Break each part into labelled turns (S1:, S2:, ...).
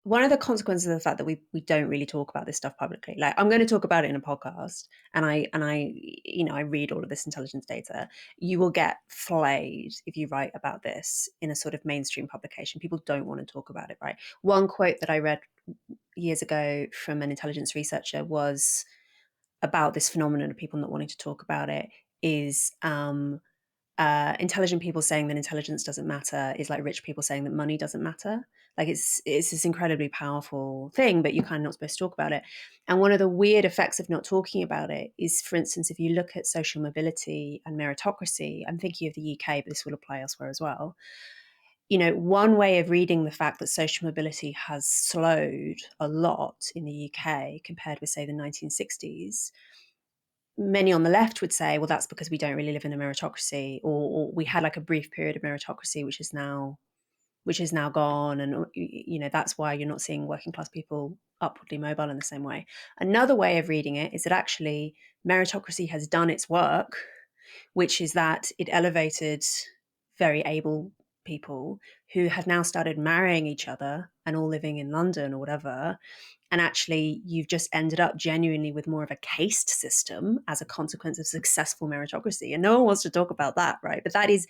S1: one of the consequences of the fact that we don't really talk about this stuff publicly. Like, I'm going to talk about it in a podcast, and I I read all of this intelligence data. You will get flayed if you write about this in a sort of mainstream publication. People don't want to talk about it, right? One quote that I read years ago from an intelligence researcher was about this phenomenon of people not wanting to talk about it is intelligent people saying that intelligence doesn't matter is like rich people saying that money doesn't matter. Like, it's this incredibly powerful thing, but you're kind of not supposed to talk about it. And one of the weird effects of not talking about it is, for instance, if you look at social mobility and meritocracy, I'm thinking of the UK, but this will apply elsewhere as well. One way of reading the fact that social mobility has slowed a lot in the UK compared with, say, the 1960s, many on the left would say, well, that's because we don't really live in a meritocracy, or we had like a brief period of meritocracy, which is now gone, and that's why you're not seeing working class people upwardly mobile in the same way. Another way of reading it is that actually meritocracy has done its work, which is that it elevated very able people who have now started marrying each other and all living in London or whatever. And actually, you've just ended up genuinely with more of a caste system as a consequence of successful meritocracy. And no one wants to talk about that, right? But that's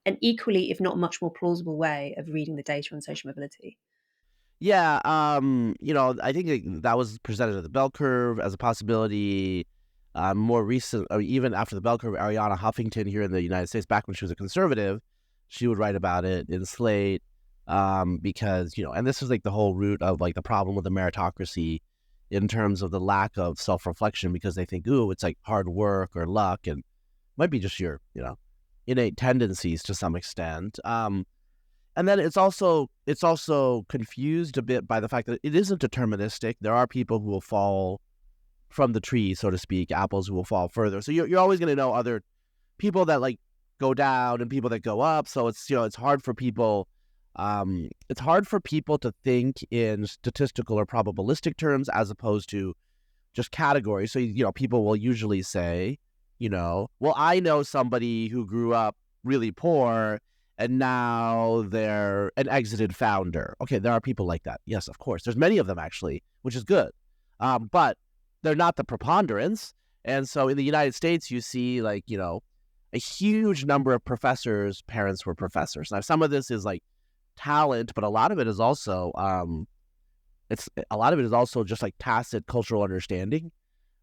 S1: an equally, if not much more plausible way of reading the data on social mobility.
S2: Yeah, I think that was presented at the bell curve as a possibility. More recent, or even after the bell curve, Ariana Huffington here in the United States, back when she was a conservative, she would write about it in Slate, because, and this is like the whole root of like the problem with the meritocracy in terms of the lack of self-reflection, because they think, ooh, it's like hard work or luck, and might be just your, innate tendencies to some extent. And then it's also confused a bit by the fact that it isn't deterministic. There are people who will fall from the tree, so to speak, apples who will fall further. So you're always going to know other people that like go down and people that go up. So it's hard for people. It's hard for people to think in statistical or probabilistic terms as opposed to just categories. So people will usually say, well, I know somebody who grew up really poor and now they're an exited founder. Okay, there are people like that. Yes, of course. There's many of them, actually, which is good. But they're not the preponderance. And so in the United States, you see, like, a huge number of professors' parents were professors. Now, some of this is like talent, but a lot of it is also just like tacit cultural understanding.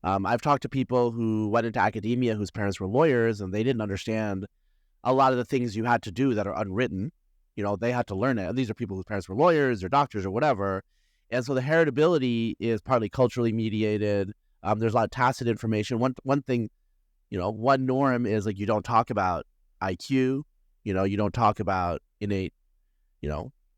S2: I've talked to people who went into academia whose parents were lawyers, and they didn't understand a lot of the things you had to do that are unwritten. They had to learn it. And these are people whose parents were lawyers or doctors or whatever. And so the heritability is partly culturally mediated. There's a lot of tacit information. One thing, one norm is like you don't talk about IQ. You don't talk about innate,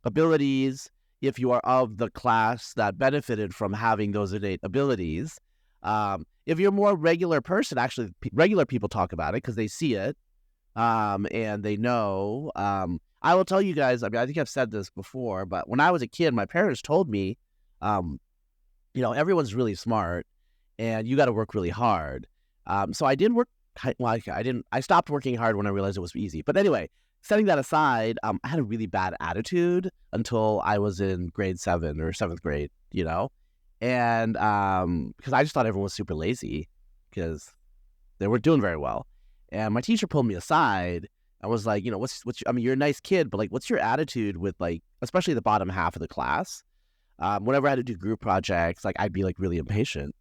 S2: abilities if you are of the class that benefited from having those innate abilities. If you're a more regular person, actually, regular people talk about it because they see it. And they know. I will tell you guys, I think I've said this before, but when I was a kid, my parents told me, everyone's really smart and you got to work really hard. So I did work. I stopped working hard when I realized it was easy. But anyway, setting that aside, I had a really bad attitude until I was in grade 7 or 7th grade, and because I just thought everyone was super lazy because they weren't doing very well. And my teacher pulled me aside and was like, you're a nice kid, but like, what's your attitude with like, especially the bottom half of the class? Whenever I had to do group projects, like I'd be like really impatient.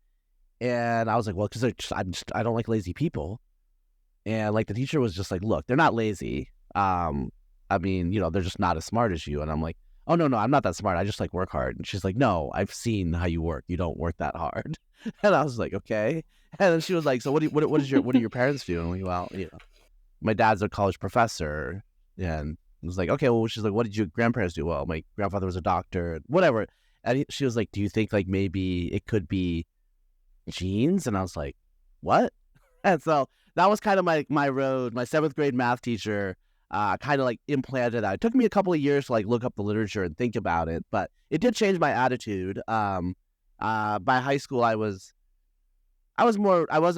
S2: And I was like, well, because I don't like lazy people. And like the teacher was just like, look, they're not lazy. They're just not as smart as you. And I'm like, oh, no, I'm not that smart. I just like work hard. And she's like, no, I've seen how you work. You don't work that hard. And I was like, okay. And then she was like, so what do your parents do? And I'm like, well, my dad's a college professor. And I was like, okay, well, she's like, what did your grandparents do? Well, my grandfather was a doctor, whatever. And she was like, do you think like maybe it could be genes? And I was like, what? And so that was kind of my road. My 7th grade math teacher kind of like implanted that. It took me a couple of years to like look up the literature and think about it, but it did change my attitude. By high school, I wasn't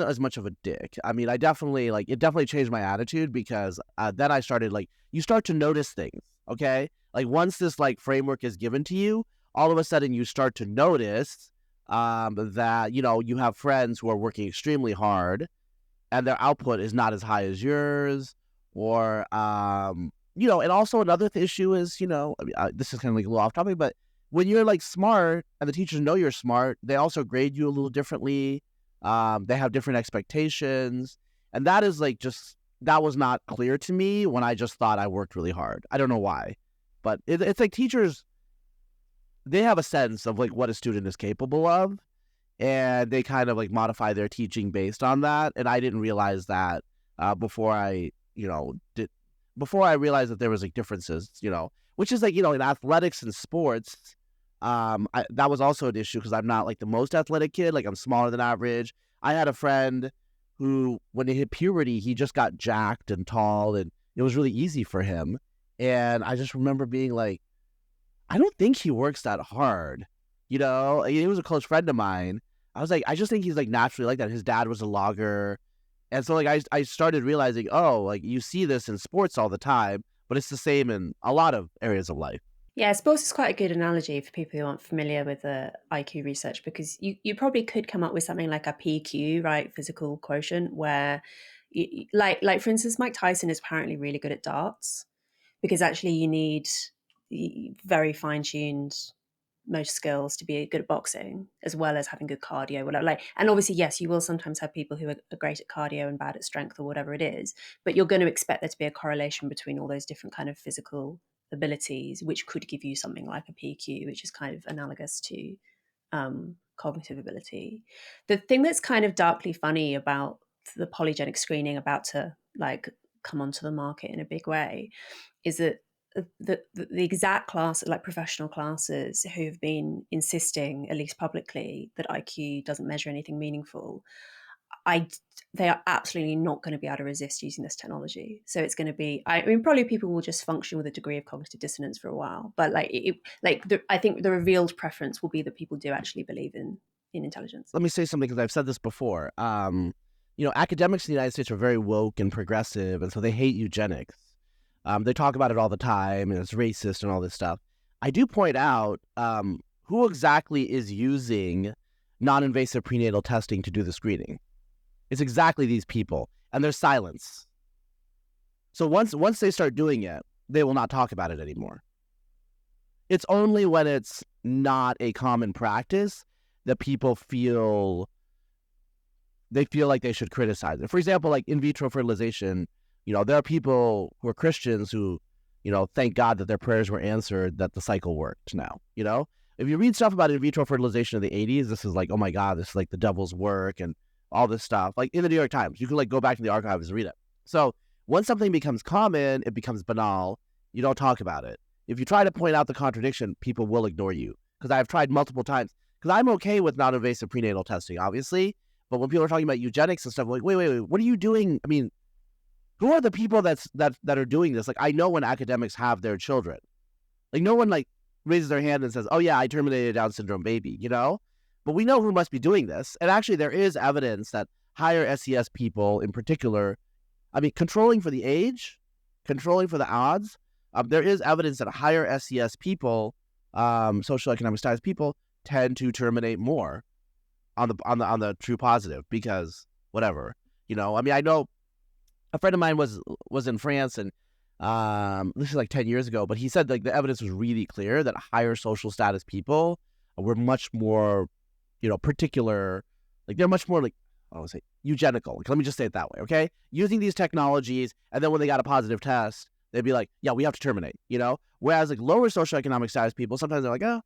S2: as much of a dick. I mean, it definitely changed my attitude because then I started like, you start to notice things, okay? Like once this like framework is given to you, all of a sudden you start to notice that you have friends who are working extremely hard and their output is not as high as yours, or and also another issue is I mean, this is kind of like a little off topic, but when you're like smart and the teachers know you're smart, they also grade you a little differently. They have different expectations, and that is like that was not clear to me when I just thought I worked really hard. I don't know why, but it's like teachers, they have a sense of like what a student is capable of, and they kind of like modify their teaching based on that. And I didn't realize that before I realized that there was like differences, which is like in athletics and sports. That was also an issue because I'm not like the most athletic kid. Like I'm smaller than average. I had a friend who, when he hit puberty, he just got jacked and tall, and it was really easy for him. And I just remember being like, I don't think he works that hard. He was a close friend of mine. I was like, I just think he's like naturally like that. His dad was a logger. And so like I started realizing, oh, like you see this in sports all the time, but it's the same in a lot of areas of life.
S1: Yeah, sports is quite a good analogy for people who aren't familiar with the IQ research, because you probably could come up with something like a PQ, right, physical quotient, where like for instance, Mike Tyson is apparently really good at darts, because actually you need very fine-tuned motor skills to be good at boxing, as well as having good cardio, whatever. And obviously, yes, you will sometimes have people who are great at cardio and bad at strength or whatever it is, but you're going to expect there to be a correlation between all those different kind of physical abilities, which could give you something like a PQ, which is kind of analogous to cognitive ability. The thing that's kind of darkly funny about the polygenic screening about to like come onto the market in a big way is that the exact class, like professional classes, who've been insisting, at least publicly, that IQ doesn't measure anything meaningful, they are absolutely not going to be able to resist using this technology. So it's going to be, I mean, probably people will just function with a degree of cognitive dissonance for a while, but I think the revealed preference will be that people do actually believe in intelligence.
S2: Let me say something, because I've said this before. Academics in the United States are very woke and progressive, and so they hate eugenics. They talk about it all the time, and it's racist and all this stuff. I do point out who exactly is using non-invasive prenatal testing to do the screening. It's exactly these people, and there's silence. So once they start doing it, they will not talk about it anymore. It's only when it's not a common practice that people feel like they should criticize it. For example, like in vitro fertilization, there are people who are Christians who, thank God that their prayers were answered, that the cycle worked now. If you read stuff about in vitro fertilization in the 80s, this is like, oh my God, this is like the devil's work and all this stuff. Like in the New York Times, you can like go back to the archives and read it. So once something becomes common, it becomes banal. You don't talk about it. If you try to point out the contradiction, people will ignore you. Because I've tried multiple times. Because I'm okay with non-invasive prenatal testing, obviously. But when people are talking about eugenics and stuff, I'm like, wait, what are you doing? I mean, who are the people that are doing this? Like, I know when academics have their children. Like, no one like raises their hand and says, oh yeah, I terminated a Down syndrome baby, But we know who must be doing this. And actually, there is evidence that higher SES people in particular, I mean, controlling for the age, controlling for the odds, there is evidence that higher SES people, socioeconomic status people, tend to terminate more on the true positive, because whatever, I mean, I know a friend of mine was in France, and this is like 10 years ago, but he said like the evidence was really clear that higher social status people were much more, particular, like they're much more like, I don't want to say eugenical. Like, let me just say it that way, okay? Using these technologies, and then when they got a positive test, they'd be like, yeah, we have to terminate, Whereas like lower socioeconomic status people, sometimes they're like, oh,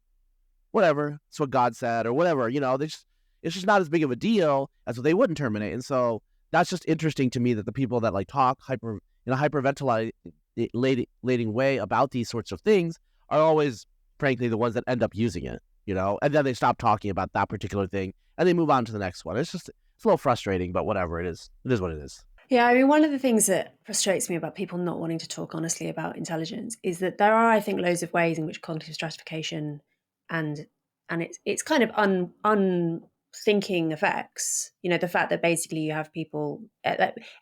S2: whatever, it's what God said, or whatever, it's just not as big of a deal, and so they wouldn't terminate. And so that's just interesting to me that the people that like talk hyperventilating way about these sorts of things are always, frankly, the ones that end up using it, and then they stop talking about that particular thing and they move on to the next one. It's a little frustrating, but whatever, it is what it is.
S1: Yeah, I mean, one of the things that frustrates me about people not wanting to talk honestly about intelligence is that there are, I think, loads of ways in which cognitive stratification and it's kind of thinking effects. You know, the fact that basically you have people,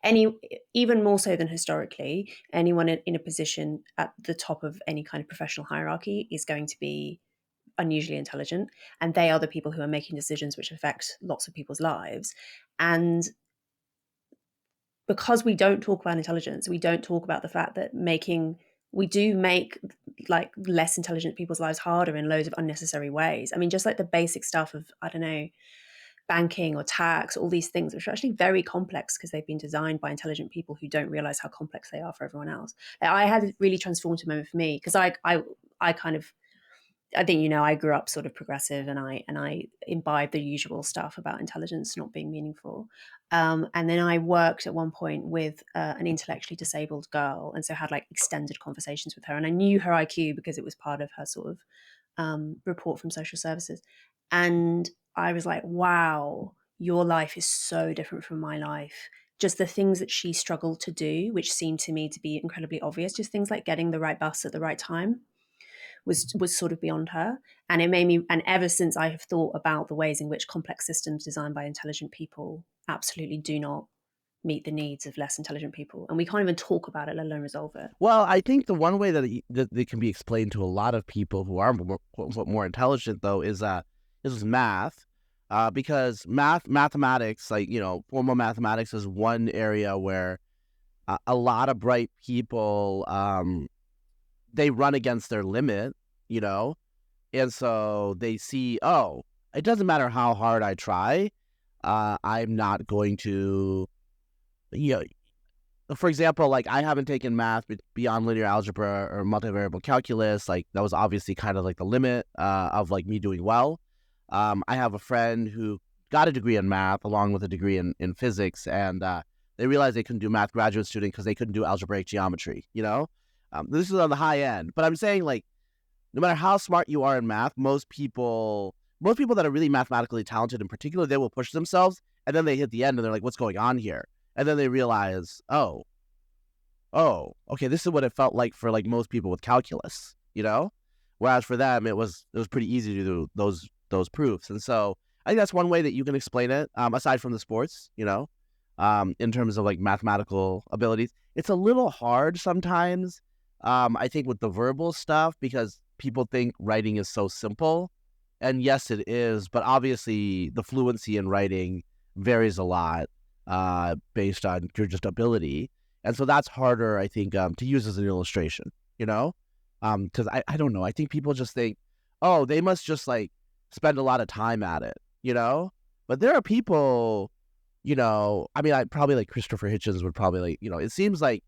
S1: any even more so than historically, anyone in a position at the top of any kind of professional hierarchy is going to be unusually intelligent, and they are the people who are making decisions which affect lots of people's lives. And because we don't talk about intelligence, we don't talk about the fact that we do make like less intelligent people's lives harder in loads of unnecessary ways. I mean, just like the basic stuff of, I don't know, banking or tax, all these things, which are actually very complex because they've been designed by intelligent people who don't realize how complex they are for everyone else. Like, I had a really transformative moment for me because I kind of, I think, you know, I grew up sort of progressive, and I imbibed the usual stuff about intelligence not being meaningful. And then I worked at one point with an intellectually disabled girl, and so had like extended conversations with her. And I knew her IQ because it was part of her sort of report from social services. And I was like, wow, your life is so different from my life. Just the things that she struggled to do, which seemed to me to be incredibly obvious, just things like getting the right bus at the right time, was sort of beyond her. And it made me, and ever since, I have thought about the ways in which complex systems designed by intelligent people absolutely do not meet the needs of less intelligent people, and we can't even talk about it, let alone resolve it.
S2: Well, I think the one way that it can be explained to a lot of people who are more, quote unquote, more intelligent, though, is math, because mathematics, like, you know, formal mathematics is one area where a lot of bright people, they run against their limit, you know, and so they see, oh, it doesn't matter how hard I try, I'm not going to, you know. For example, like, I haven't taken math beyond linear algebra or multivariable calculus. Like, that was obviously kind of like the limit of like me doing well. I have a friend who got a degree in math along with a degree in physics, and they realized they couldn't do math graduate student because they couldn't do algebraic geometry, you know? This is on the high end. But I'm saying, like, no matter how smart you are in math, most people that are really mathematically talented in particular, they will push themselves, and then they hit the end and they're like, what's going on here? And then they realize, oh, okay, this is what it felt like for like most people with calculus, you know? Whereas for them, it was pretty easy to do those proofs. And so I think that's one way that you can explain it, aside from the sports, you know, in terms of like mathematical abilities. It's a little hard sometimes, I think, with the verbal stuff, because people think writing is so simple. And yes, it is, but obviously the fluency in writing varies a lot based on your just ability. And so that's harder, I think, to use as an illustration, you know? Because I don't know. I think people just think, oh, they must just like spend a lot of time at it, you know? But there are people, you know, I mean, I probably like Christopher Hitchens would probably like, you know, it seems like,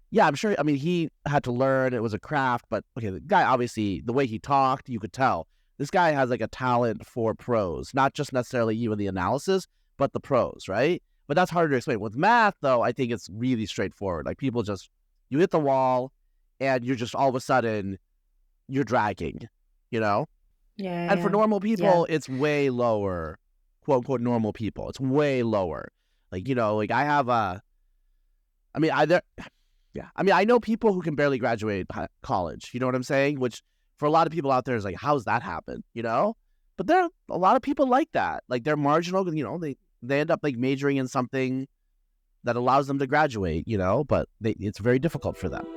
S2: yeah, I'm sure. I mean, he had to learn. It was a craft, but okay, the guy, obviously, the way he talked, you could tell this guy has like a talent for prose, not just necessarily even the analysis, but the prose, right? But that's harder to explain. With math, though, I think it's really straightforward. Like, people just, you hit the wall and you're just all of a sudden, you're dragging, you know?
S1: Yeah,
S2: And for
S1: yeah,
S2: normal
S1: yeah.
S2: people, it's way lower, quote unquote, normal people. It's way lower. Like, you know, like I have I mean, yeah. I mean, I know people who can barely graduate college, you know what I'm saying? Which for a lot of people out there is like, how's that happen, you know? But there are a lot of people like that. Like, they're marginal, you know, they end up like majoring in something that allows them to graduate, you know, but it's very difficult for them.